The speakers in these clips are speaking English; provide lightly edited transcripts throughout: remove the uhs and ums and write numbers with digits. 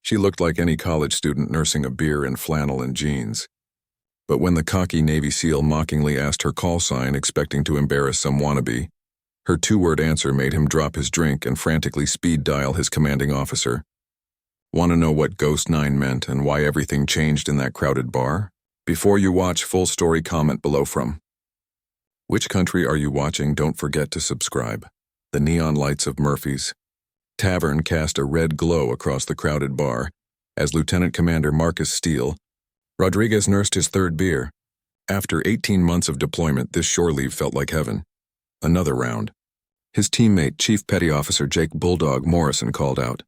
She looked like any college student nursing a beer in flannel and jeans. But when the cocky Navy SEAL mockingly asked her call sign, expecting to embarrass some wannabe, her two-word answer made him drop his drink and frantically speed dial his commanding officer. Want to know what Ghost 9 meant and why everything changed in that crowded bar? Before you watch, full story, comment below from. Which country are you watching? Don't forget to subscribe. The neon lights of Murphy's Tavern cast a red glow across the crowded bar as Lieutenant Commander Marcus Steele Rodriguez nursed his third beer. After 18 months of deployment, this shore leave felt like heaven. Another round. His teammate, Chief Petty Officer Jake Bulldog Morrison, called out.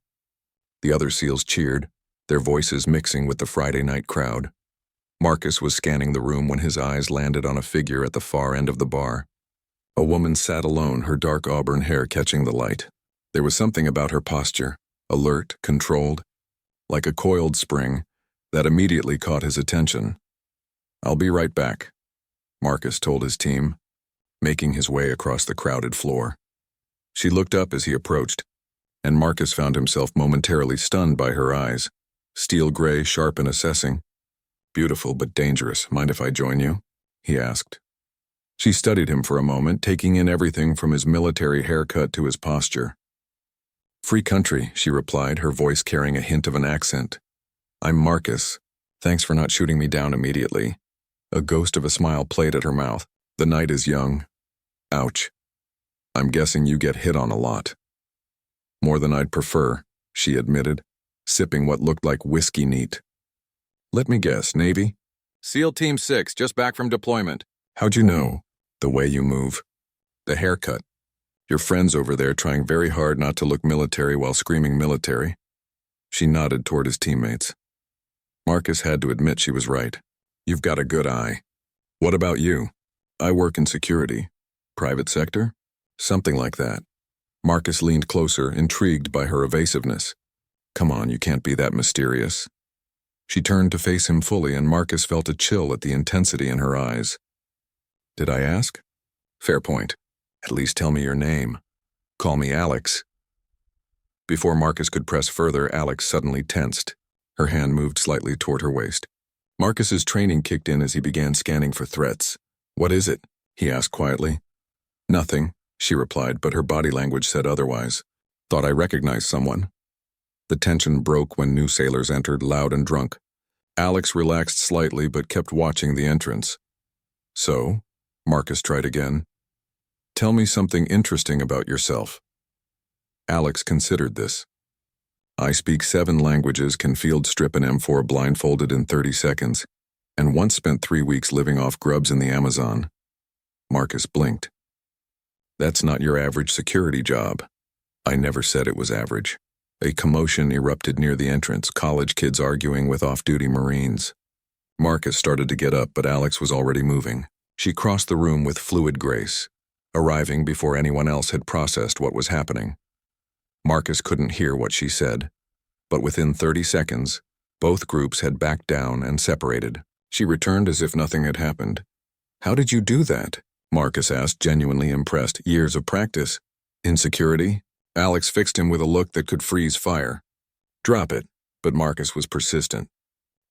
The other SEALs cheered, their voices mixing with the Friday night crowd. Marcus was scanning the room when his eyes landed on a figure at the far end of the bar. A woman sat alone, her dark auburn hair catching the light. There was something about her posture, alert, controlled, like a coiled spring, that immediately caught his attention. I'll be right back, Marcus told his team, making his way across the crowded floor. She looked up as he approached, and Marcus found himself momentarily stunned by her eyes, steel gray, sharp and assessing. Beautiful but dangerous. Mind if I join you? He asked. She studied him for a moment, taking in everything from his military haircut to his posture. Free country, she replied, her voice carrying a hint of an accent. I'm Marcus. Thanks for not shooting me down immediately. A ghost of a smile played at her mouth. The night is young. Ouch. I'm guessing you get hit on a lot. More than I'd prefer, she admitted, sipping what looked like whiskey neat. Let me guess, Navy? SEAL Team 6, just back from deployment. How'd you know? The way you move. The haircut. Your friend's over there trying very hard not to look military while screaming military. She nodded toward his teammates. Marcus had to admit she was right. You've got a good eye. What about you? I work in security. Private sector? Something like that. Marcus leaned closer, intrigued by her evasiveness. Come on, you can't be that mysterious. She turned to face him fully, and Marcus felt a chill at the intensity in her eyes. Did I ask? Fair point. At least tell me your name. Call me Alex. Before Marcus could press further, Alex suddenly tensed. Her hand moved slightly toward her waist. Marcus's training kicked in as he began scanning for threats. What is it? He asked quietly. Nothing, she replied, but her body language said otherwise. Thought I recognized someone. The tension broke when new sailors entered, loud and drunk. Alex relaxed slightly but kept watching the entrance. So, Marcus tried again. Tell me something interesting about yourself. Alex considered this. I speak 7 languages, can field strip an M4 blindfolded in 30 seconds, and once spent 3 weeks living off grubs in the Amazon. Marcus blinked. That's not your average security job. I never said it was average. A commotion erupted near the entrance, college kids arguing with off-duty Marines. Marcus started to get up, but Alex was already moving. She crossed the room with fluid grace, arriving before anyone else had processed what was happening. Marcus couldn't hear what she said, but within 30 seconds, both groups had backed down and separated. She returned as if nothing had happened. How did you do that? Marcus asked, genuinely impressed. Years of practice. Insecurity? Alex fixed him with a look that could freeze fire. Drop it. But Marcus was persistent.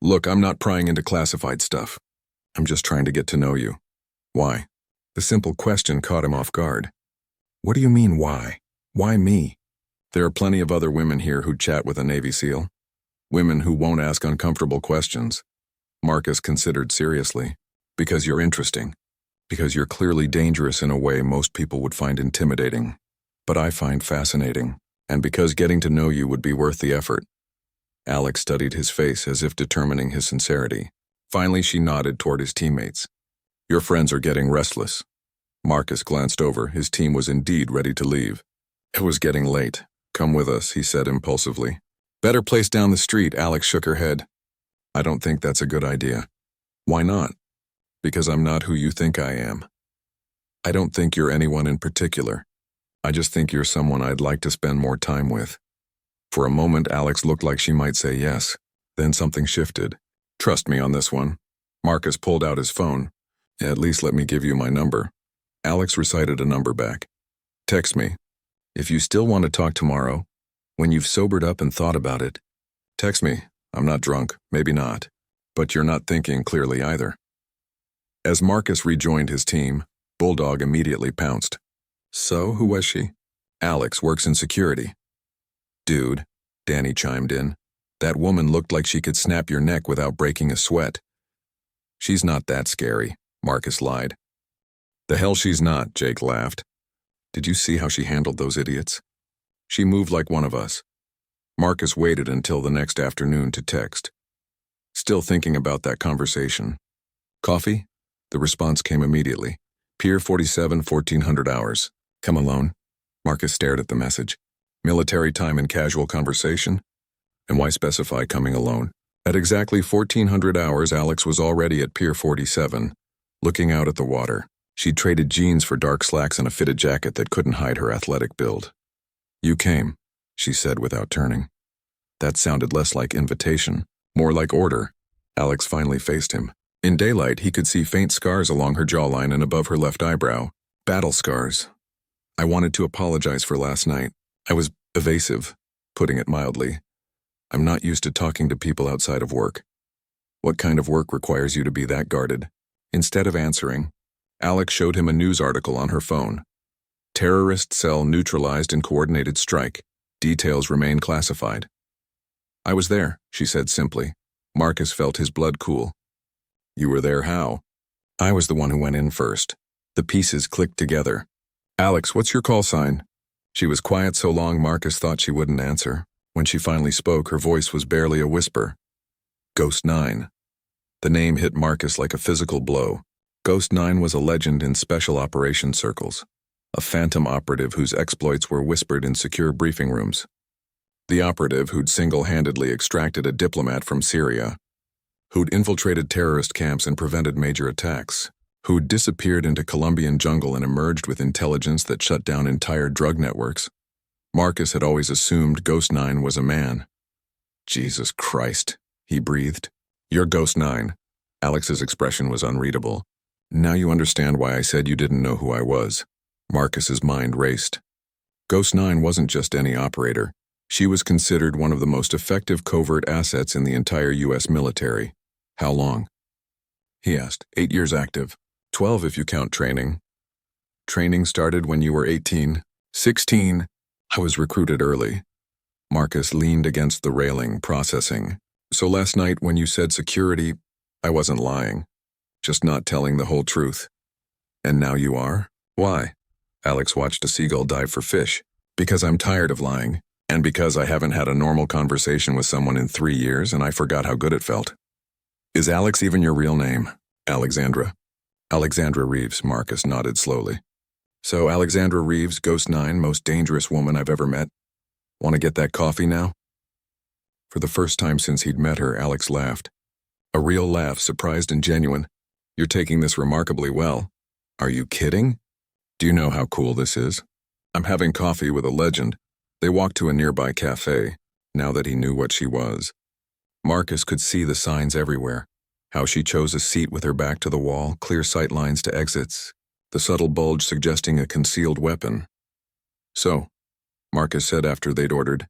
Look, I'm not prying into classified stuff. I'm just trying to get to know you. Why? The simple question caught him off guard. What do you mean, why? Why me? There are plenty of other women here who'd chat with a Navy SEAL. Women who won't ask uncomfortable questions. Marcus considered seriously. Because you're interesting. Because you're clearly dangerous in a way most people would find intimidating. But I find fascinating. And because getting to know you would be worth the effort. Alex studied his face as if determining his sincerity. Finally, she nodded toward his teammates. Your friends are getting restless. Marcus glanced over. His team was indeed ready to leave. It was getting late. Come with us, he said impulsively. Better place down the street, Alex shook her head. I don't think that's a good idea. Why not? Because I'm not who you think I am. I don't think you're anyone in particular. I just think you're someone I'd like to spend more time with. For a moment, Alex looked like she might say yes. Then something shifted. Trust me on this one. Marcus pulled out his phone. At least let me give you my number. Alex recited a number back. Text me. If you still want to talk tomorrow, when you've sobered up and thought about it, Text me. I'm not drunk. Maybe not. But you're not thinking clearly either. As Marcus rejoined his team, Bulldog immediately pounced. So, who was she? Alex works in security. Dude, Danny chimed in. That woman looked like she could snap your neck without breaking a sweat. She's not that scary, Marcus lied. The hell she's not, Jake laughed. Did you see how she handled those idiots? She moved like one of us. Marcus waited until the next afternoon to text. Still thinking about that conversation. Coffee? The response came immediately. Pier 47, 1400 hours. Come alone? Marcus stared at the message. Military time and casual conversation? And why specify coming alone? At exactly 1400 hours, Alex was already at Pier 47, looking out at the water. She'd traded jeans for dark slacks and a fitted jacket that couldn't hide her athletic build. You came, she said without turning. That sounded less like invitation, more like order. Alex finally faced him. In daylight, he could see faint scars along her jawline and above her left eyebrow. Battle scars. I wanted to apologize for last night. I was evasive, putting it mildly. I'm not used to talking to people outside of work. What kind of work requires you to be that guarded? Instead of answering, Alex showed him a news article on her phone. Terrorist cell neutralized in coordinated strike. Details remain classified. I was there, she said simply. Marcus felt his blood cool. You were there how? I was the one who went in first. The pieces clicked together. Alex, what's your call sign? She was quiet so long Marcus thought she wouldn't answer. When she finally spoke, her voice was barely a whisper. Ghost 9. The name hit Marcus like a physical blow. Ghost 9 was a legend in special operations circles. A phantom operative whose exploits were whispered in secure briefing rooms. The operative who'd single-handedly extracted a diplomat from Syria. Who'd infiltrated terrorist camps and prevented major attacks. Who'd disappeared into Colombian jungle and emerged with intelligence that shut down entire drug networks. Marcus had always assumed Ghost 9 was a man. Jesus Christ, he breathed. You're Ghost 9. Alex's expression was unreadable. Now you understand why I said you didn't know who I was. Marcus's mind raced. Ghost 9 wasn't just any operator. She was considered one of the most effective covert assets in the entire U.S. military. How long? He asked. 8 years active. 12 if you count training. Training started when you were 18. 16. I was recruited early. Marcus leaned against the railing, processing. So last night when you said security, I wasn't lying. Just not telling the whole truth. And now you are? Why? Alex watched a seagull dive for fish. Because I'm tired of lying. And because I haven't had a normal conversation with someone in 3 years and I forgot how good it felt. Is Alex even your real name? Alexandra. Alexandra Reeves, Marcus nodded slowly. So Alexandra Reeves, Ghost 9, most dangerous woman I've ever met. Want to get that coffee now? For the first time since he'd met her, Alex laughed. A real laugh, surprised and genuine. You're taking this remarkably well. Are you kidding? Do you know how cool this is? I'm having coffee with a legend. They walked to a nearby cafe, now that he knew what she was. Marcus could see the signs everywhere. How she chose a seat with her back to the wall, clear sight lines to exits, the subtle bulge suggesting a concealed weapon. So, Marcus said after they'd ordered,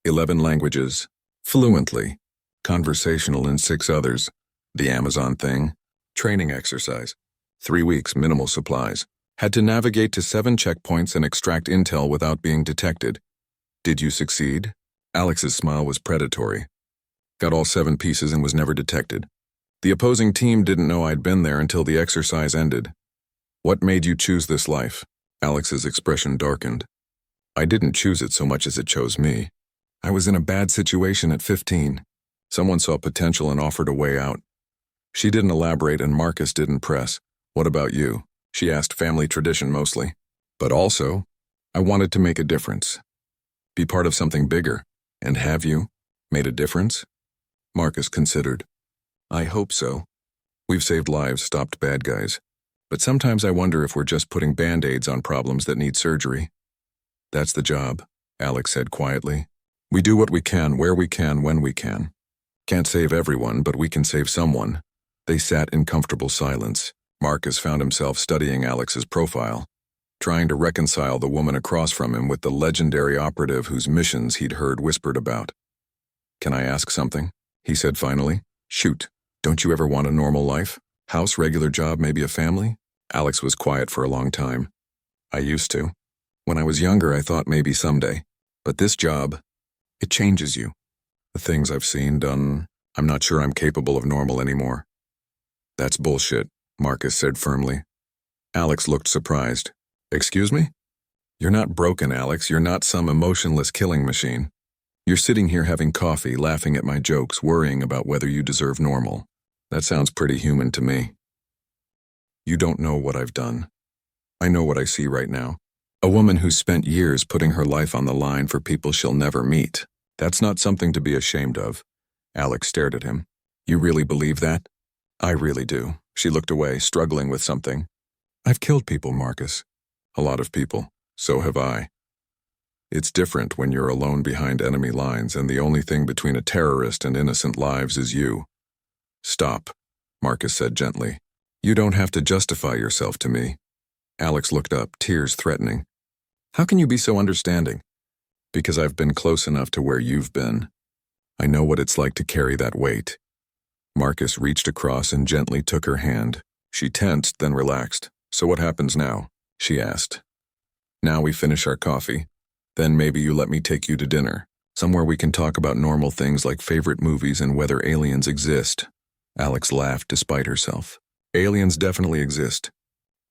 11 languages, fluently, conversational in 6 others, the Amazon thing, training exercise, 3 weeks, minimal supplies, had to navigate to 7 checkpoints and extract intel without being detected. Did you succeed? Alex's smile was predatory. Got all 7 pieces and was never detected. The opposing team didn't know I'd been there until the exercise ended. What made you choose this life? Alex's expression darkened. I didn't choose it so much as it chose me. I was in a bad situation at 15. Someone saw potential and offered a way out. She didn't elaborate and Marcus didn't press. What about you? She asked, family tradition mostly. But also, I wanted to make a difference. Be part of something bigger. And have you made a difference? Marcus considered. I hope so. We've saved lives, stopped bad guys. But sometimes I wonder if we're just putting band-aids on problems that need surgery. That's the job, Alex said quietly. We do what we can, where we can, when we can. Can't save everyone, but we can save someone. They sat in comfortable silence. Marcus found himself studying Alex's profile, trying to reconcile the woman across from him with the legendary operative whose missions he'd heard whispered about. "Can I ask something?" he said finally. "Shoot. Don't you ever want a normal life? House, regular job, maybe a family?" Alex was quiet for a long time. "I used to. When I was younger, I thought maybe someday. But this job, it changes you. The things I've seen, done, I'm not sure I'm capable of normal anymore." "That's bullshit," Marcus said firmly. Alex looked surprised. "Excuse me? You're not broken, Alex. You're not some emotionless killing machine. You're sitting here having coffee, laughing at my jokes, worrying about whether you deserve normal. That sounds pretty human to me. You don't know what I've done. I know what I see right now. A woman who's spent years putting her life on the line for people she'll never meet. That's not something to be ashamed of." Alex stared at him. "You really believe that?" "I really do." She looked away, struggling with something. "I've killed people, Marcus. A lot of people. So have I. It's different when you're alone behind enemy lines and the only thing between a terrorist and innocent lives is you." "Stop," Marcus said gently. "You don't have to justify yourself to me." Alex looked up, tears threatening. "How can you be so understanding?" "Because I've been close enough to where you've been. I know what it's like to carry that weight." Marcus reached across and gently took her hand. She tensed, then relaxed. "So what happens now?" she asked. "Now we finish our coffee. Then maybe you let me take you to dinner. Somewhere we can talk about normal things like favorite movies and whether aliens exist." Alex laughed despite herself. "Aliens definitely exist.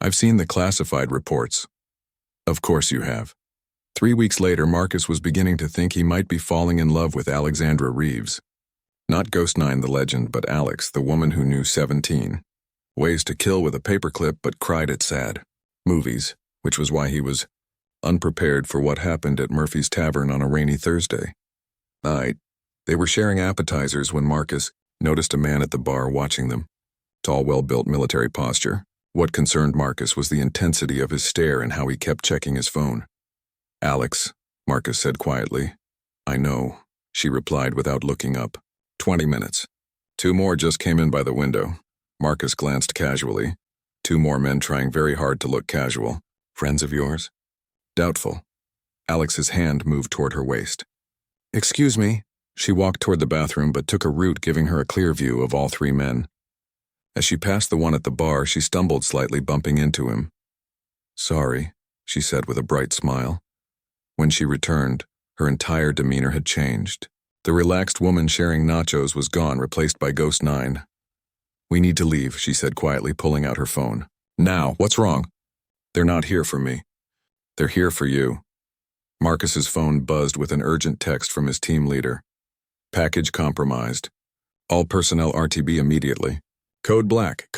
I've seen the classified reports." "Of course you have." 3 weeks later, Marcus was beginning to think he might be falling in love with Alexandra Reeves. Not Ghost 9 the legend, but Alex, the woman who knew 17 ways to kill with a paperclip but cried at sad movies, which was why he was unprepared for what happened at Murphy's Tavern on a rainy Thursday night. They were sharing appetizers when Marcus noticed a man at the bar watching them. Tall, well-built military posture. What concerned Marcus was the intensity of his stare and how he kept checking his phone. "Alex," Marcus said quietly. "I know," she replied without looking up. 20 minutes. 2 more just came in by the window. Marcus glanced casually. 2 more men trying very hard to look casual. "Friends of yours?" "Doubtful." Alex's hand moved toward her waist. "Excuse me." She walked toward the bathroom but took a route giving her a clear view of all 3 men. As she passed the one at the bar, she stumbled slightly, bumping into him. "Sorry," she said with a bright smile. When she returned, her entire demeanor had changed. The relaxed woman sharing nachos was gone, replaced by Ghost 9. "We need to leave," she said quietly, pulling out her phone. "Now, what's wrong?" "They're not here for me. They're here for you." Marcus's phone buzzed with an urgent text from his team leader. "Package compromised. All personnel RTB immediately. Code black,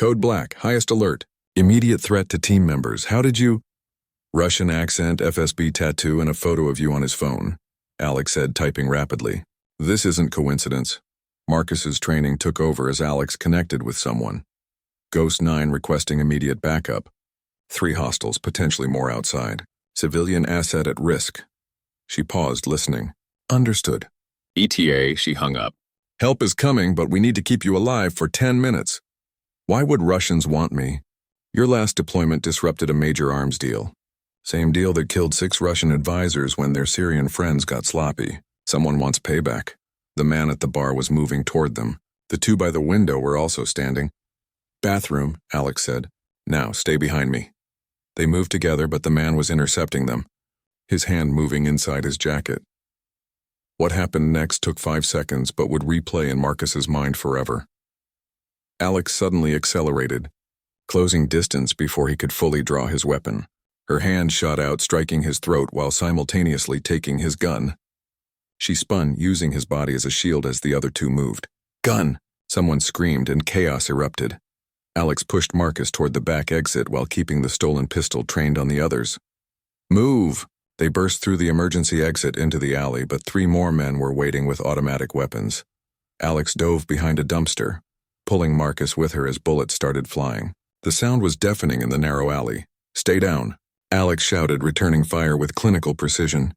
highest alert. Immediate threat to team members. How did you—" "Russian accent, FSB tattoo, and a photo of you on his phone," Alex said, typing rapidly. "This isn't coincidence." Marcus's training took over as Alex connected with someone. Ghost 9 requesting immediate backup. 3 hostiles, potentially more outside. Civilian asset at risk. She paused, listening. "Understood." "ETA," she hung up. "Help is coming, but we need to keep you alive for 10 minutes. Why would Russians want me? Your last deployment disrupted a major arms deal. Same deal that killed 6 Russian advisors when their Syrian friends got sloppy. Someone wants payback." The man at the bar was moving toward them. The 2 by the window were also standing. "Bathroom," Alex said. "Now, stay behind me." They moved together, but the man was intercepting them, his hand moving inside his jacket. What happened next took 5 seconds, but would replay in Marcus's mind forever. Alex suddenly accelerated, closing distance before he could fully draw his weapon. Her hand shot out, striking his throat while simultaneously taking his gun. She spun, using his body as a shield as the other 2 moved. "Gun!" Someone screamed and chaos erupted. Alex pushed Marcus toward the back exit while keeping the stolen pistol trained on the others. "Move!" They burst through the emergency exit into the alley, but 3 more men were waiting with automatic weapons. Alex dove behind a dumpster, pulling Marcus with her as bullets started flying. The sound was deafening in the narrow alley. "Stay down," Alex shouted, returning fire with clinical precision.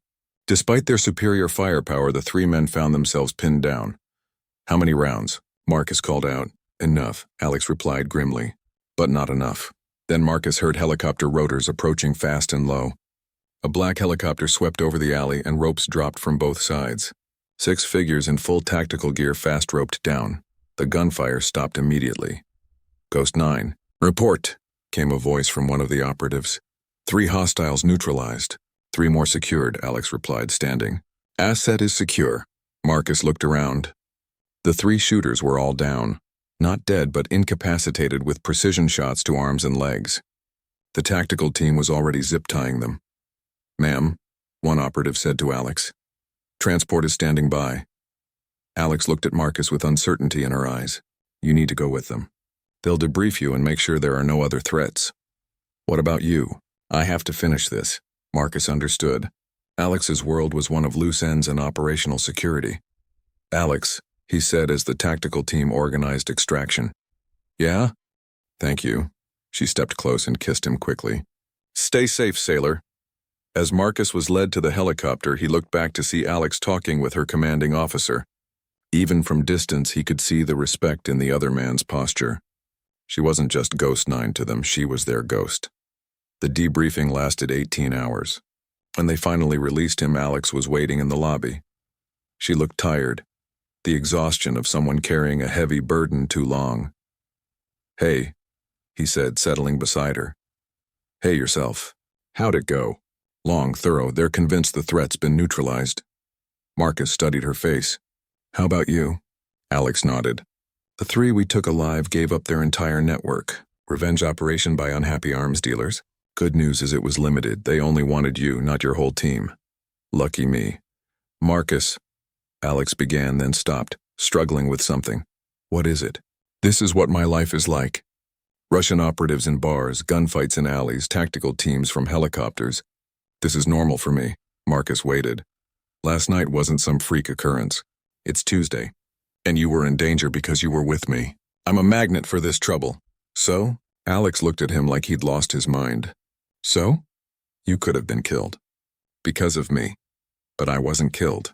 Despite their superior firepower, the 3 men found themselves pinned down. "How many rounds?" Marcus called out. "Enough," Alex replied grimly. "But not enough." Then Marcus heard helicopter rotors approaching fast and low. A black helicopter swept over the alley and ropes dropped from both sides. 6 figures in full tactical gear fast roped down. The gunfire stopped immediately. Ghost 9. Report, came a voice from one of the operatives. 3 hostiles neutralized. 3 more secured, Alex replied, standing. Asset is secure. Marcus looked around. The 3 shooters were all down. Not dead, but incapacitated with precision shots to arms and legs. The tactical team was already zip-tying them. Ma'am, one operative said to Alex. Transport is standing by. Alex looked at Marcus with uncertainty in her eyes. You need to go with them. They'll debrief you and make sure there are no other threats. What about you? I have to finish this. Marcus understood. Alex's world was one of loose ends and operational security. Alex, he said as the tactical team organized extraction. Yeah? Thank you. She stepped close and kissed him quickly. Stay safe, sailor. As Marcus was led to the helicopter, he looked back to see Alex talking with her commanding officer. Even from distance, he could see the respect in the other man's posture. She wasn't just Ghost 9 to them, she was their ghost. The debriefing lasted 18 hours. When they finally released him, Alex was waiting in the lobby. She looked tired, the exhaustion of someone carrying a heavy burden too long. Hey, he said, settling beside her. Hey yourself. How'd it go? Long, thorough, they're convinced the threat's been neutralized. Marcus studied her face. How about you? Alex nodded. The 3 we took alive gave up their entire network. Revenge operation by unhappy arms dealers. Good news is it was limited. They only wanted you, not your whole team. Lucky me. Marcus. Alex began, then stopped, struggling with something. What is it? This is what my life is like. Russian operatives in bars, gunfights in alleys, tactical teams from helicopters. This is normal for me. Marcus waited. Last night wasn't some freak occurrence. It's Tuesday. And you were in danger because you were with me. I'm a magnet for this trouble. So? Alex looked at him like he'd lost his mind. So? You could have been killed. Because of me. But I wasn't killed.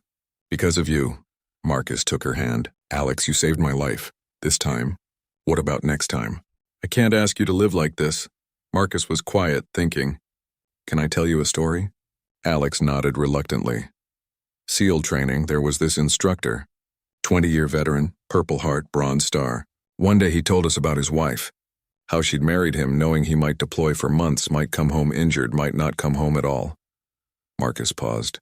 Because of you. Marcus took her hand. Alex, you saved my life. This time. What about next time? I can't ask you to live like this. Marcus was quiet, thinking. Can I tell you a story? Alex nodded reluctantly. SEAL training, there was this instructor. 20-year veteran, Purple Heart, Bronze Star. One day he told us about his wife. How she'd married him knowing he might deploy for months, might come home injured, might not come home at all. Marcus paused.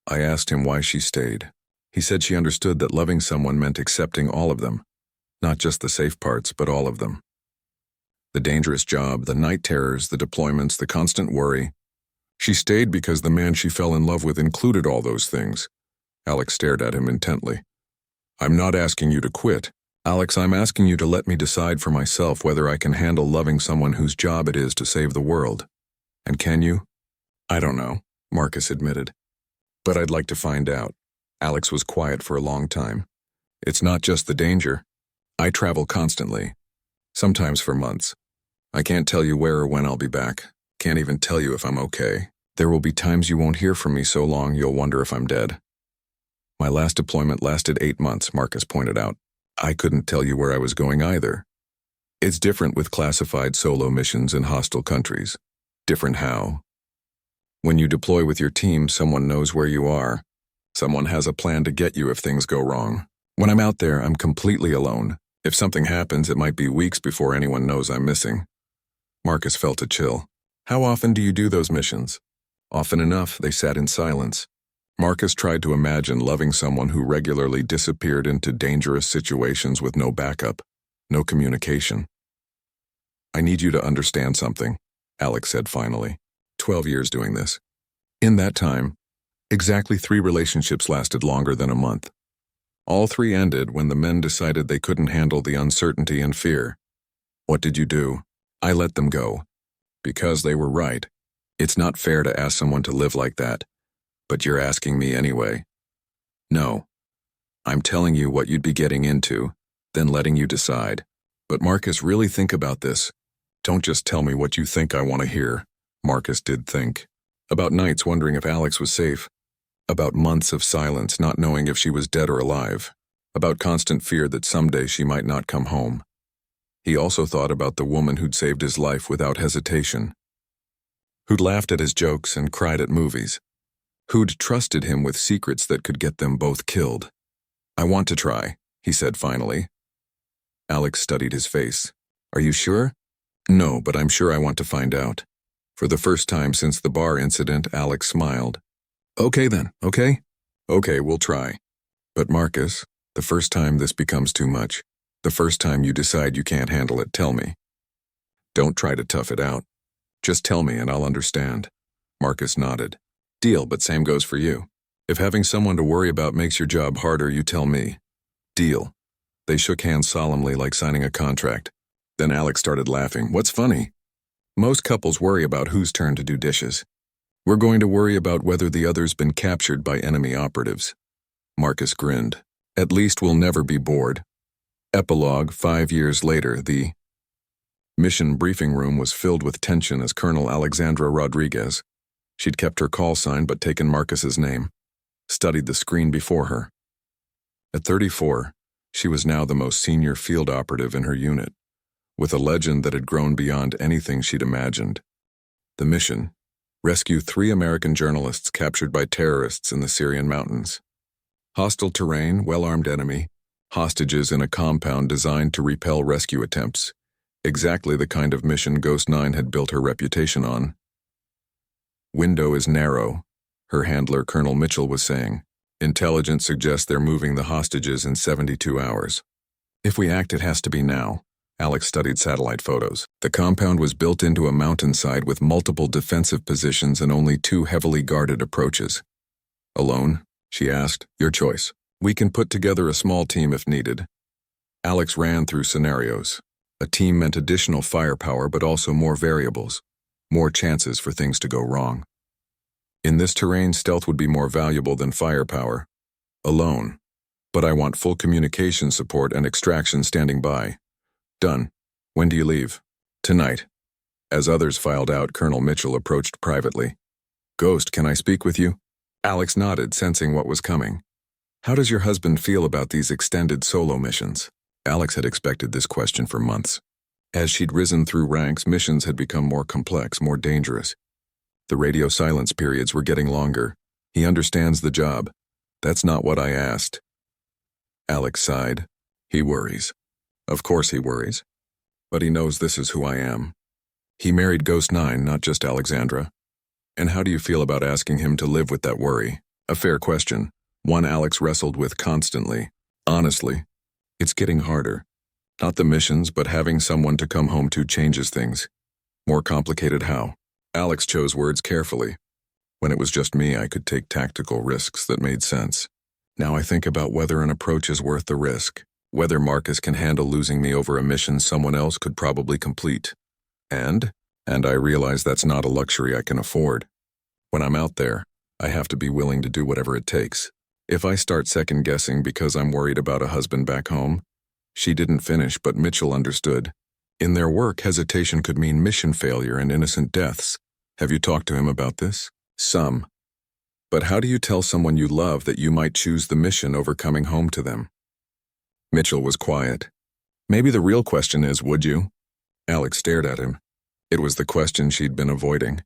I asked him why she stayed. He said she understood that loving someone meant accepting all of them. Not just the safe parts, but all of them. The dangerous job, the night terrors, the deployments, the constant worry. She stayed because the man she fell in love with included all those things. Alex stared at him intently. I'm not asking you to quit. Alex, I'm asking you to let me decide for myself whether I can handle loving someone whose job it is to save the world. And can you? I don't know, Marcus admitted. But I'd like to find out. Alex was quiet for a long time. It's not just the danger. I travel constantly. Sometimes for months. I can't tell you where or when I'll be back. Can't even tell you if I'm okay. There will be times you won't hear from me so long you'll wonder if I'm dead. My last deployment lasted 8 months, Marcus pointed out. I couldn't tell you where I was going either. It's different with classified solo missions in hostile countries. Different how? When you deploy with your team, someone knows where you are. Someone has a plan to get you if things go wrong. When I'm out there, I'm completely alone. If something happens, it might be weeks before anyone knows I'm missing. Marcus felt a chill. How often do you do those missions? Often enough, they sat in silence. Marcus tried to imagine loving someone who regularly disappeared into dangerous situations with no backup, no communication. I need you to understand something, Alex said finally. 12 years doing this. In that time, exactly 3 relationships lasted longer than a month. All 3 ended when the men decided they couldn't handle the uncertainty and fear. What did you do? I let them go. Because they were right. It's not fair to ask someone to live like that. But you're asking me anyway. No. I'm telling you what you'd be getting into, then letting you decide. But Marcus, really think about this. Don't just tell me what you think I want to hear. Marcus did think. About nights wondering if Alex was safe. About months of silence, not knowing if she was dead or alive. About constant fear that someday she might not come home. He also thought about the woman who'd saved his life without hesitation. Who'd laughed at his jokes and cried at movies. Who'd trusted him with secrets that could get them both killed? "I want to try," he said finally. Alex studied his face. "Are you sure?" "No, but I'm sure I want to find out." For the first time since the bar incident, Alex smiled. "Okay then, okay?" "Okay, we'll try. But Marcus, the first time this becomes too much, the first time you decide you can't handle it, tell me. Don't try to tough it out. Just tell me and I'll understand." Marcus nodded. "Deal, but same goes for you. If having someone to worry about makes your job harder, you tell me." "Deal." They shook hands solemnly like signing a contract. Then Alex started laughing. "What's funny? Most couples worry about whose turn to do dishes. We're going to worry about whether the other's been captured by enemy operatives." Marcus grinned. "At least we'll never be bored." Epilogue: 5 years later, the mission briefing room was filled with tension as Colonel Alexandra Rodriguez, she'd kept her call sign but taken Marcus's name, studied the screen before her. At 34, she was now the most senior field operative in her unit, with a legend that had grown beyond anything she'd imagined. The mission: rescue 3 American journalists captured by terrorists in the Syrian mountains. Hostile terrain, well-armed enemy, hostages in a compound designed to repel rescue attempts. Exactly the kind of mission Ghost 9 had built her reputation on. "Window is narrow," her handler Colonel Mitchell was saying. "Intelligence suggests they're moving the hostages in 72 hours. If we act, it has to be now." Alex studied satellite photos. The compound was built into a mountainside with multiple defensive positions and only 2 heavily guarded approaches. "Alone?" she asked. "Your choice. We can put together a small team if needed." Alex ran through scenarios. A team meant additional firepower but also more variables, more chances for things to go wrong. In this terrain, stealth would be more valuable than firepower. "Alone. But I want full communication support and extraction standing by." "Done. When do you leave?" "Tonight." As others filed out, Colonel Mitchell approached privately. "Ghost, can I speak with you?" Alex nodded, sensing what was coming. "How does your husband feel about these extended solo missions?" Alex had expected this question for months. As she'd risen through ranks, missions had become more complex, more dangerous. The radio silence periods were getting longer. "He understands the job." "That's not what I asked." Alex sighed. "He worries." "Of course he worries. But he knows this is who I am. He married Ghost 9, not just Alexandra. And how do you feel about asking him to live with that worry?" A fair question, one Alex wrestled with constantly. "Honestly, it's getting harder. Not the missions, but having someone to come home to changes things." "More complicated how?" Alex chose words carefully. "When it was just me, I could take tactical risks that made sense. Now I think about whether an approach is worth the risk, whether Marcus can handle losing me over a mission someone else could probably complete. And I realize that's not a luxury I can afford. When I'm out there, I have to be willing to do whatever it takes. If I start second-guessing because I'm worried about a husband back home..." She didn't finish, but Mitchell understood. In their work, hesitation could mean mission failure and innocent deaths. "Have you talked to him about this?" "Some. But how do you tell someone you love that you might choose the mission over coming home to them?" Mitchell was quiet. "Maybe the real question is, would you?" Alex stared at him. It was the question she'd been avoiding.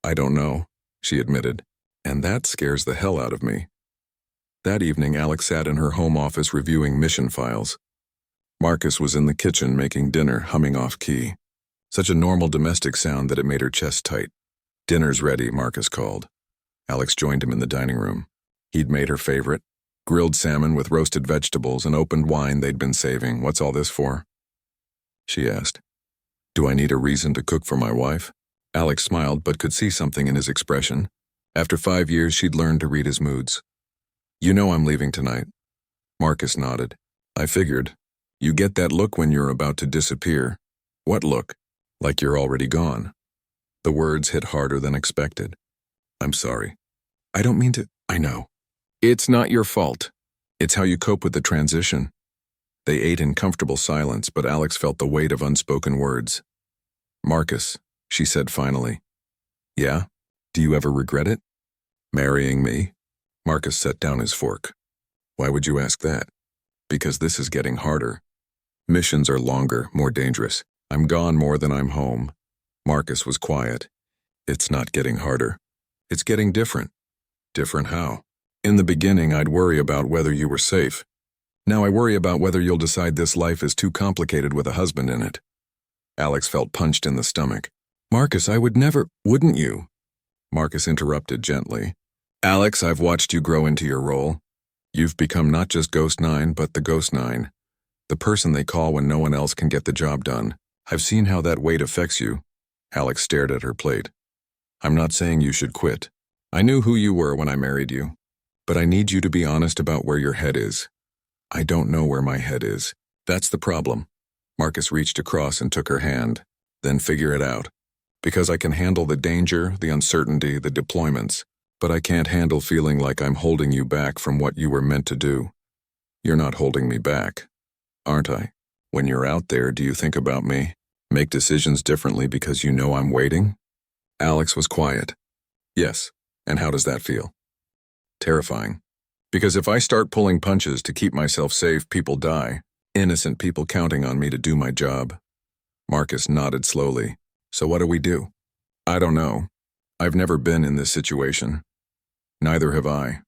"I don't know," she admitted. "And that scares the hell out of me." That evening, Alex sat in her home office reviewing mission files. Marcus was in the kitchen making dinner, humming off-key. Such a normal domestic sound that it made her chest tight. "Dinner's ready," Marcus called. Alex joined him in the dining room. He'd made her favorite, grilled salmon with roasted vegetables and opened wine they'd been saving. "What's all this for?" she asked. "Do I need a reason to cook for my wife?" Alex smiled but could see something in his expression. After 5 years, she'd learned to read his moods. "You know I'm leaving tonight." Marcus nodded. "I figured. You get that look when you're about to disappear." "What look?" "Like you're already gone." The words hit harder than expected. "I'm sorry. I don't mean to..." "I know. It's not your fault. It's how you cope with the transition." They ate in comfortable silence, but Alex felt the weight of unspoken words. "Marcus," she said finally. "Yeah? Do you ever regret it?" "Marrying me?" Marcus set down his fork. "Why would you ask that?" "Because this is getting harder. Missions are longer, more dangerous. I'm gone more than I'm home." Marcus was quiet. "It's not getting harder. It's getting different." Different how? In the beginning, I'd worry about whether you were safe. Now I worry about whether you'll decide this life is too complicated with a husband in it. Alex felt punched in the stomach. Marcus, I would never, wouldn't you? Marcus interrupted gently. Alex, I've watched you grow into your role. You've become not just Ghost 9, but the Ghost 9. The person they call when no one else can get the job done. I've seen how that weight affects you. Alex stared at her plate. I'm not saying you should quit. I knew who you were when I married you. But I need you to be honest about where your head is. I don't know where my head is. That's the problem. Marcus reached across and took her hand. Then figure it out. Because I can handle the danger, the uncertainty, the deployments, but I can't handle feeling like I'm holding you back from what you were meant to do. You're not holding me back, aren't I? When you're out there, do you think about me? Make decisions differently because you know I'm waiting? Alex was quiet. Yes, and how does that feel? Terrifying. Because if I start pulling punches to keep myself safe, people die. Innocent people counting on me to do my job. Marcus nodded slowly. So what do we do? I don't know. I've never been in this situation. Neither have I.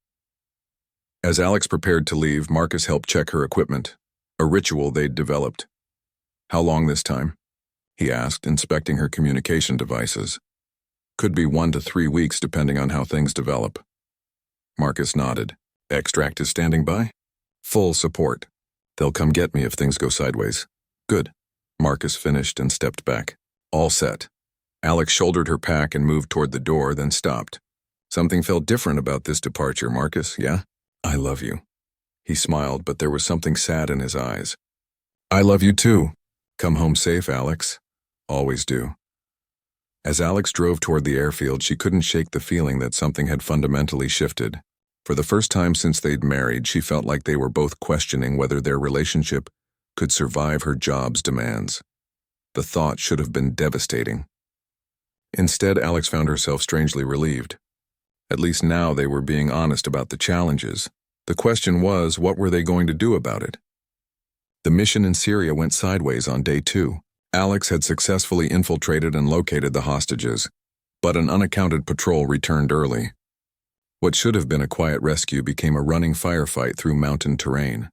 As Alex prepared to leave, Marcus helped check her equipment, a ritual they'd developed. How long this time? He asked, inspecting her communication devices. Could be 1 to 3 weeks depending on how things develop. Marcus nodded. Extract is standing by? Full support. They'll come get me if things go sideways. Good. Marcus finished and stepped back. All set. Alex shouldered her pack and moved toward the door, then stopped. Something felt different about this departure, Marcus, yeah? I love you. He smiled, but there was something sad in his eyes. I love you too. Come home safe, Alex. Always do. As Alex drove toward the airfield, she couldn't shake the feeling that something had fundamentally shifted. For the first time since they'd married, she felt like they were both questioning whether their relationship could survive her job's demands. The thought should have been devastating. Instead, Alex found herself strangely relieved. At least now they were being honest about the challenges. The question was, what were they going to do about it? The mission in Syria went sideways on day 2. Alex had successfully infiltrated and located the hostages, but an unaccounted patrol returned early. What should have been a quiet rescue became a running firefight through mountain terrain.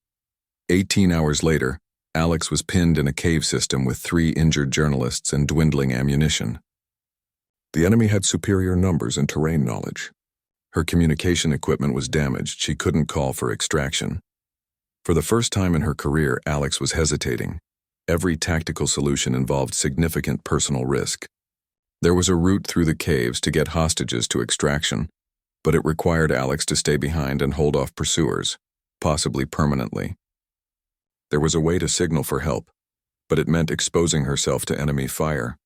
18 hours later, Alex was pinned in a cave system with 3 injured journalists and dwindling ammunition. The enemy had superior numbers and terrain knowledge. Her communication equipment was damaged. She couldn't call for extraction. For the first time in her career, Alex was hesitating. Every tactical solution involved significant personal risk. There was a route through the caves to get hostages to extraction, but it required Alex to stay behind and hold off pursuers, possibly permanently. There was a way to signal for help, but it meant exposing herself to enemy fire.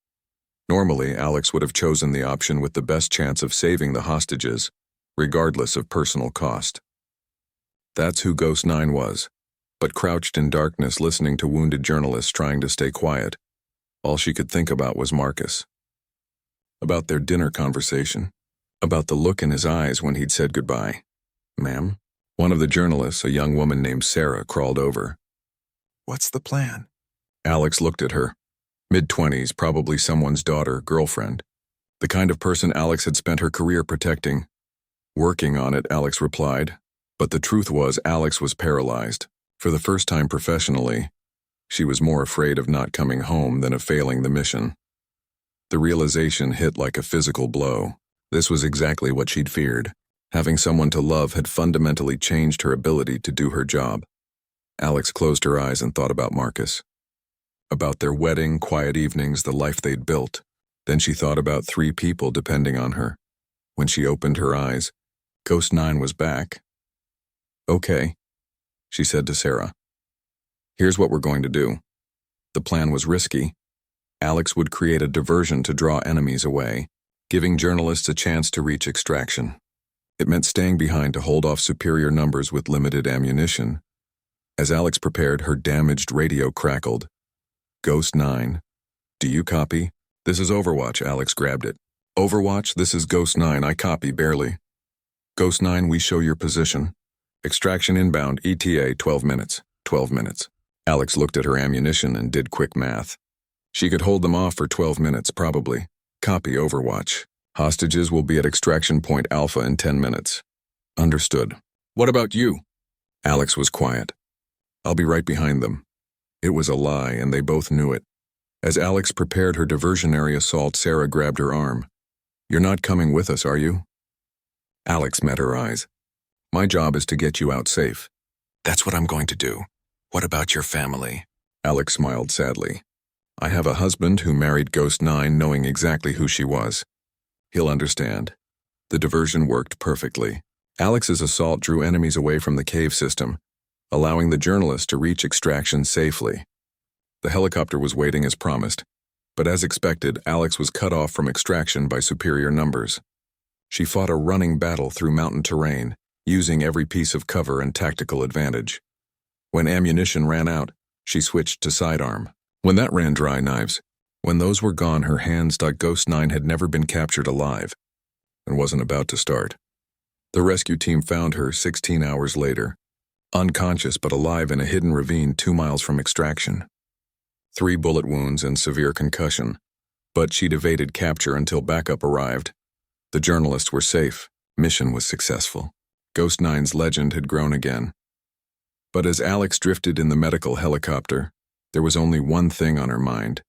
Normally, Alex would have chosen the option with the best chance of saving the hostages, regardless of personal cost. That's who Ghost 9 was, but crouched in darkness listening to wounded journalists trying to stay quiet. All she could think about was Marcus. About their dinner conversation. About the look in his eyes when he'd said goodbye. Ma'am? One of the journalists, a young woman named Sarah, crawled over. What's the plan? Alex looked at her. Mid-20s, probably someone's daughter, girlfriend. The kind of person Alex had spent her career protecting. Working on it, Alex replied. But the truth was, Alex was paralyzed. For the first time professionally, she was more afraid of not coming home than of failing the mission. The realization hit like a physical blow. This was exactly what she'd feared. Having someone to love had fundamentally changed her ability to do her job. Alex closed her eyes and thought about Marcus. About their wedding, quiet evenings, the life they'd built. Then she thought about 3 people depending on her. When she opened her eyes, Ghost 9 was back. Okay, she said to Sarah. Here's what we're going to do. The plan was risky. Alex would create a diversion to draw enemies away, giving journalists a chance to reach extraction. It meant staying behind to hold off superior numbers with limited ammunition. As Alex prepared, her damaged radio crackled. Ghost 9. Do you copy? This is Overwatch, Alex grabbed it. Overwatch, this is Ghost 9, I copy barely. Ghost 9, we show your position. Extraction inbound, ETA 12 minutes. 12 minutes. Alex looked at her ammunition and did quick math. She could hold them off for 12 minutes, probably. Copy Overwatch. Hostages will be at extraction point Alpha in 10 minutes. Understood. What about you? Alex was quiet. I'll be right behind them. It was a lie, and they both knew it. As Alex prepared her diversionary assault, Sarah grabbed her arm. You're not coming with us, are you? Alex met her eyes. My job is to get you out safe. That's what I'm going to do. What about your family? Alex smiled sadly. I have a husband who married Ghost 9 knowing exactly who she was. He'll understand. The diversion worked perfectly. Alex's assault drew enemies away from the cave system, allowing the journalist to reach extraction safely. The helicopter was waiting as promised, but as expected, Alex was cut off from extraction by superior numbers. She fought a running battle through mountain terrain, using every piece of cover and tactical advantage. When ammunition ran out, she switched to sidearm. When that ran dry, knives. When those were gone, her hands thought Ghost 9 had never been captured alive and wasn't about to start. The rescue team found her 16 hours later, unconscious but alive in a hidden ravine 2 miles from extraction. 3 bullet wounds and severe concussion, but she'd evaded capture until backup arrived. The journalists were safe. Mission was successful. Ghost 9's legend had grown again. But as Alex drifted in the medical helicopter, there was only one thing on her mind.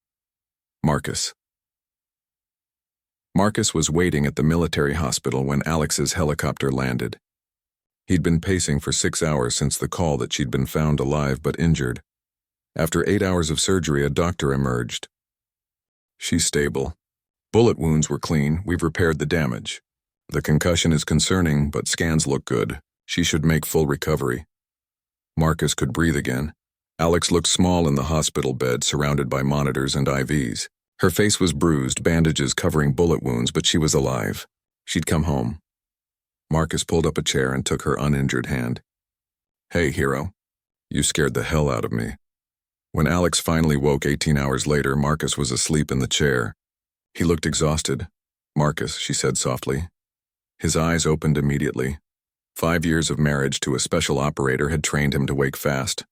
Marcus. Marcus was waiting at the military hospital when Alex's helicopter landed. He'd been pacing for 6 hours since the call that she'd been found alive but injured. After 8 hours of surgery, a doctor emerged. She's stable. Bullet wounds were clean. We've repaired the damage. The concussion is concerning, but scans look good. She should make full recovery. Marcus could breathe again. Alex looked small in the hospital bed, surrounded by monitors and IVs. Her face was bruised, bandages covering bullet wounds, but she was alive. She'd come home. Marcus pulled up a chair and took her uninjured hand. Hey, hero. You scared the hell out of me. When Alex finally woke 18 hours later, Marcus was asleep in the chair. He looked exhausted. Marcus, she said softly. His eyes opened immediately. 5 years of marriage to a special operator had trained him to wake fast.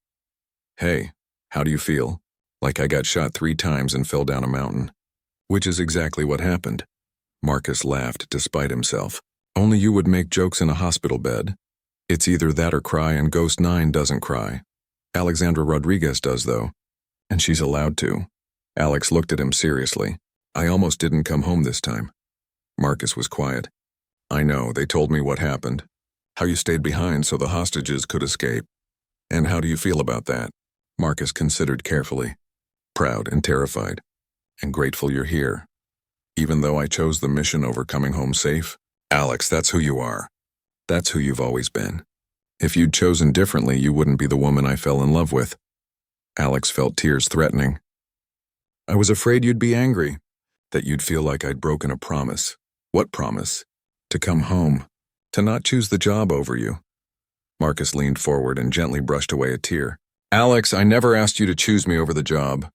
Hey, how do you feel? Like I got shot 3 times and fell down a mountain. Which is exactly what happened. Marcus laughed despite himself. Only you would make jokes in a hospital bed. It's either that or cry, and Ghost 9 doesn't cry. Alexandra Rodriguez does, though. And she's allowed to. Alex looked at him seriously. I almost didn't come home this time. Marcus was quiet. I know, they told me what happened. How you stayed behind so the hostages could escape. And how do you feel about that? Marcus considered carefully. Proud and terrified. And grateful you're here. Even though I chose the mission over coming home safe? Alex, that's who you are. That's who you've always been. If you'd chosen differently, you wouldn't be the woman I fell in love with. Alex felt tears threatening. I was afraid you'd be angry. That you'd feel like I'd broken a promise. What promise? To come home. To not choose the job over you. Marcus leaned forward and gently brushed away a tear. Alex, I never asked you to choose me over the job.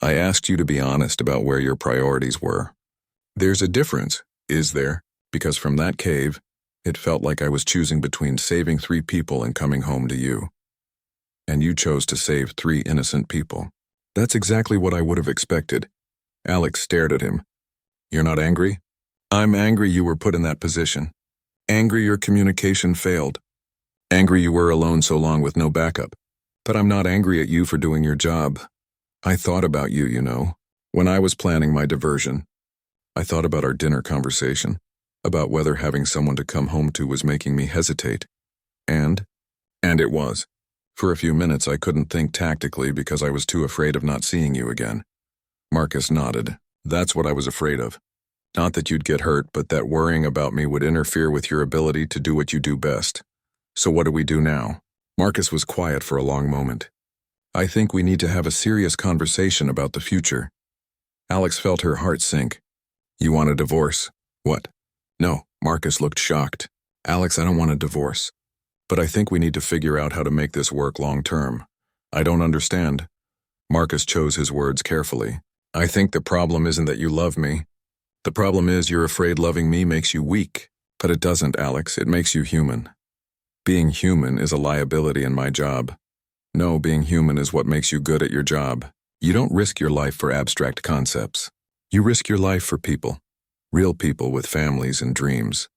I asked you to be honest about where your priorities were. There's a difference, is there? Because from that cave, it felt like I was choosing between saving 3 people and coming home to you. And you chose to save 3 innocent people. That's exactly what I would have expected. Alex stared at him. You're not angry? I'm angry you were put in that position. Angry your communication failed. Angry you were alone so long with no backup. But I'm not angry at you for doing your job. I thought about you, you know. When I was planning my diversion, I thought about our dinner conversation, about whether having someone to come home to was making me hesitate. And it was. For a few minutes I couldn't think tactically because I was too afraid of not seeing you again. Marcus nodded. That's what I was afraid of. Not that you'd get hurt, but that worrying about me would interfere with your ability to do what you do best. So what do we do now? Marcus was quiet for a long moment. I think we need to have a serious conversation about the future. Alex felt her heart sink. You want a divorce? What? No, Marcus looked shocked. Alex, I don't want a divorce. But I think we need to figure out how to make this work long term. I don't understand. Marcus chose his words carefully. I think the problem isn't that you love me. The problem is you're afraid loving me makes you weak. But it doesn't, Alex. It makes you human. Being human is a liability in my job. No, being human is what makes you good at your job. You don't risk your life for abstract concepts. You risk your life for people. Real people with families and dreams.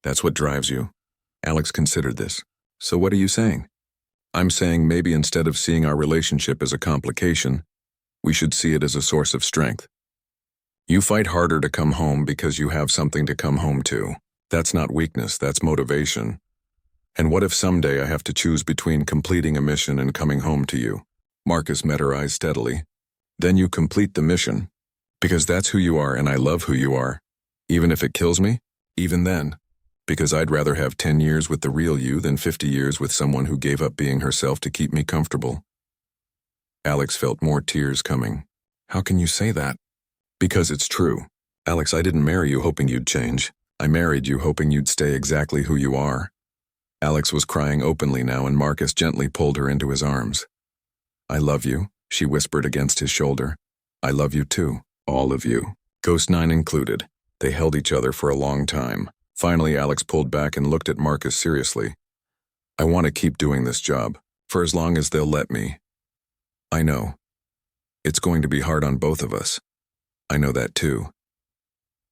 That's what drives you. Alex considered this. So what are you saying? I'm saying maybe instead of seeing our relationship as a complication, we should see it as a source of strength. You fight harder to come home because you have something to come home to. That's not weakness, that's motivation. And what if someday I have to choose between completing a mission and coming home to you? Marcus met her eyes steadily. Then you complete the mission. Because that's who you are and I love who you are. Even if it kills me? Even then. Because I'd rather have 10 years with the real you than 50 years with someone who gave up being herself to keep me comfortable. Alex felt more tears coming. How can you say that? Because it's true. Alex, I didn't marry you hoping you'd change. I married you hoping you'd stay exactly who you are. Alex was crying openly now and Marcus gently pulled her into his arms. I love you, she whispered against his shoulder. I love you too, all of you. Ghost 9 included. They held each other for a long time. Finally, Alex pulled back and looked at Marcus seriously. I want to keep doing this job, for as long as they'll let me. I know. It's going to be hard on both of us. I know that too.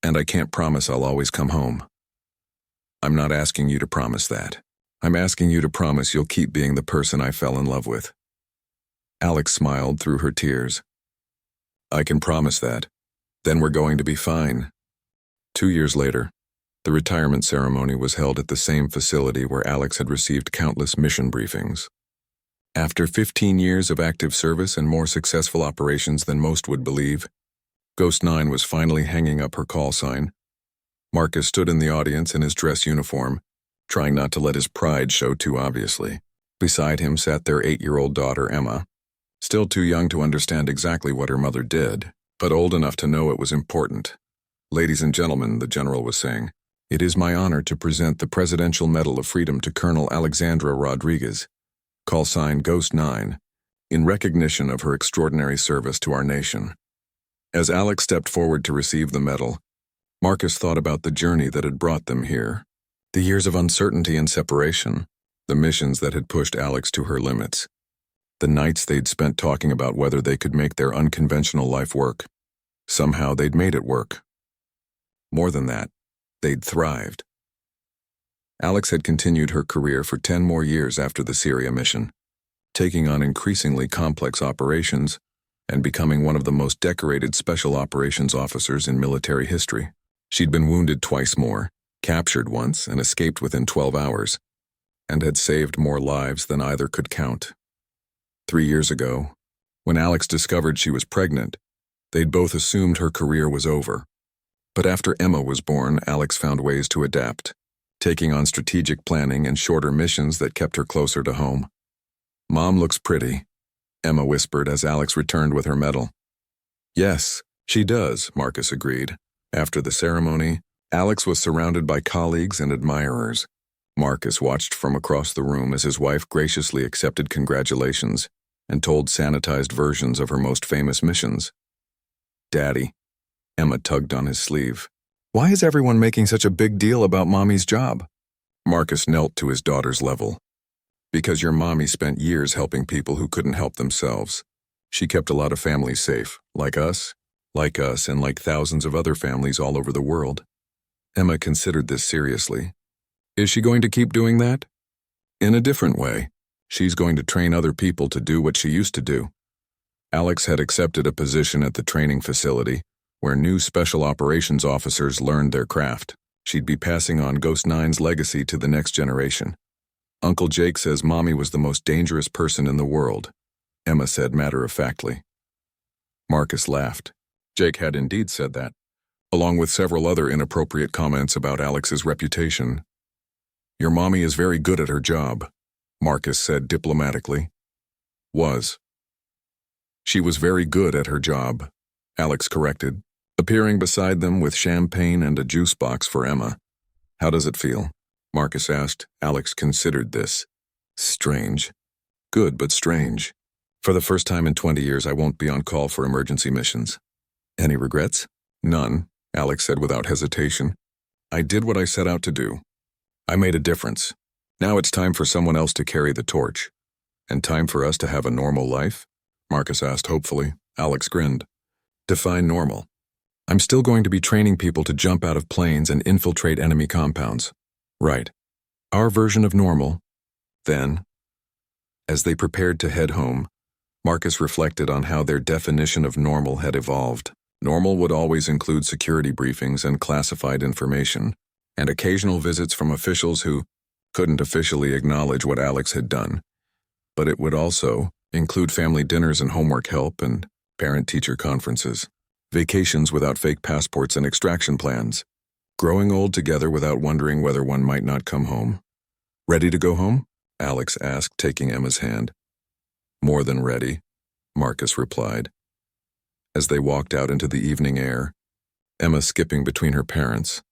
And I can't promise I'll always come home. I'm not asking you to promise that. I'm asking you to promise you'll keep being the person I fell in love with. Alex smiled through her tears. I can promise that. Then we're going to be fine. 2 years later, the retirement ceremony was held at the same facility where Alex had received countless mission briefings. After 15 years of active service and more successful operations than most would believe, Ghost 9 was finally hanging up her call sign. Marcus stood in the audience in his dress uniform, trying not to let his pride show too obviously. Beside him sat their 8-year-old daughter, Emma, still too young to understand exactly what her mother did, but old enough to know it was important. Ladies and gentlemen, the general was saying, it is my honor to present the Presidential Medal of Freedom to Colonel Alexandra Rodriguez, call sign Ghost 9, in recognition of her extraordinary service to our nation. As Alex stepped forward to receive the medal, Marcus thought about the journey that had brought them here, the years of uncertainty and separation, the missions that had pushed Alex to her limits, the nights they'd spent talking about whether they could make their unconventional life work. Somehow they'd made it work. More than that, they'd thrived. Alex had continued her career for 10 more years after the Syria mission, taking on increasingly complex operations and becoming one of the most decorated special operations officers in military history. She'd been wounded twice more, captured once, and escaped within 12 hours, and had saved more lives than either could count. 3 years ago, when Alex discovered she was pregnant, they'd both assumed her career was over. But after Emma was born, Alex found ways to adapt, taking on strategic planning and shorter missions that kept her closer to home. Mom looks pretty, Emma whispered as Alex returned with her medal. Yes, she does, Marcus agreed. After the ceremony, Alex was surrounded by colleagues and admirers. Marcus watched from across the room as his wife graciously accepted congratulations and told sanitized versions of her most famous missions. Daddy, Emma tugged on his sleeve. Why is everyone making such a big deal about Mommy's job? Marcus knelt to his daughter's level. Because your mommy spent years helping people who couldn't help themselves. She kept a lot of families safe, like us, and like thousands of other families all over the world. Emma considered this seriously. Is she going to keep doing that? In a different way. She's going to train other people to do what she used to do. Alex had accepted a position at the training facility, where new special operations officers learned their craft. She'd be passing on Ghost 9's legacy to the next generation. Uncle Jake says Mommy was the most dangerous person in the world, Emma said matter-of-factly. Marcus laughed. Jake had indeed said that, along with several other inappropriate comments about Alex's reputation. Your mommy is very good at her job, Marcus said diplomatically. Was. She was very good at her job, Alex corrected, appearing beside them with champagne and a juice box for Emma. How does it feel? Marcus asked. Alex considered this. Strange. Good, but strange. For the first time in 20 years, I won't be on call for emergency missions. Any regrets? None, Alex said without hesitation. I did what I set out to do. I made a difference. Now it's time for someone else to carry the torch. And time for us to have a normal life? Marcus asked hopefully. Alex grinned. Define normal. I'm still going to be training people to jump out of planes and infiltrate enemy compounds. Right. Our version of normal. Then, as they prepared to head home, Marcus reflected on how their definition of normal had evolved. Normal would always include security briefings and classified information, and occasional visits from officials who couldn't officially acknowledge what Alex had done. But it would also include family dinners and homework help and parent-teacher conferences, vacations without fake passports and extraction plans, growing old together without wondering whether one might not come home. "Ready to go home?" Alex asked, taking Emma's hand. "More than ready," Marcus replied. As they walked out into the evening air, Emma skipping between her parents,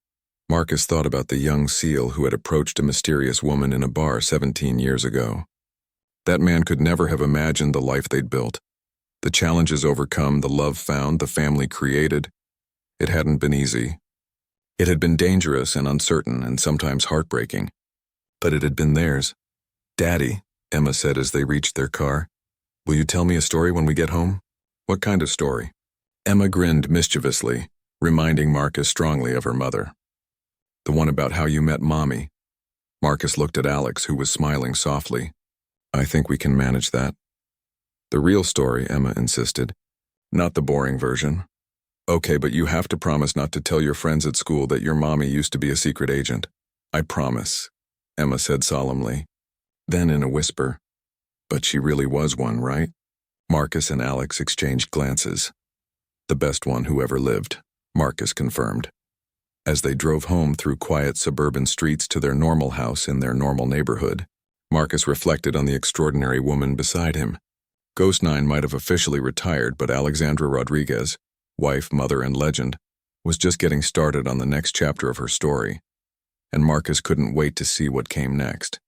Marcus thought about the young SEAL who had approached a mysterious woman in a bar 17 years ago. That man could never have imagined the life they'd built. The challenges overcome, the love found, the family created. It hadn't been easy. It had been dangerous and uncertain and sometimes heartbreaking. But it had been theirs. "Daddy," Emma said as they reached their car, "will you tell me a story when we get home?" "What kind of story?" Emma grinned mischievously, reminding Marcus strongly of her mother. "The one about how you met Mommy." Marcus looked at Alex, who was smiling softly. "I think we can manage that." "The real story," Emma insisted. "Not the boring version." "Okay, but you have to promise not to tell your friends at school that your mommy used to be a secret agent." "I promise," Emma said solemnly. Then in a whisper, "But she really was one, right?" Marcus and Alex exchanged glances. "The best one who ever lived," Marcus confirmed. As they drove home through quiet suburban streets to their normal house in their normal neighborhood, Marcus reflected on the extraordinary woman beside him. Ghost 9 might have officially retired, but Alexandra Rodriguez, wife, mother, and legend, was just getting started on the next chapter of her story, and Marcus couldn't wait to see what came next.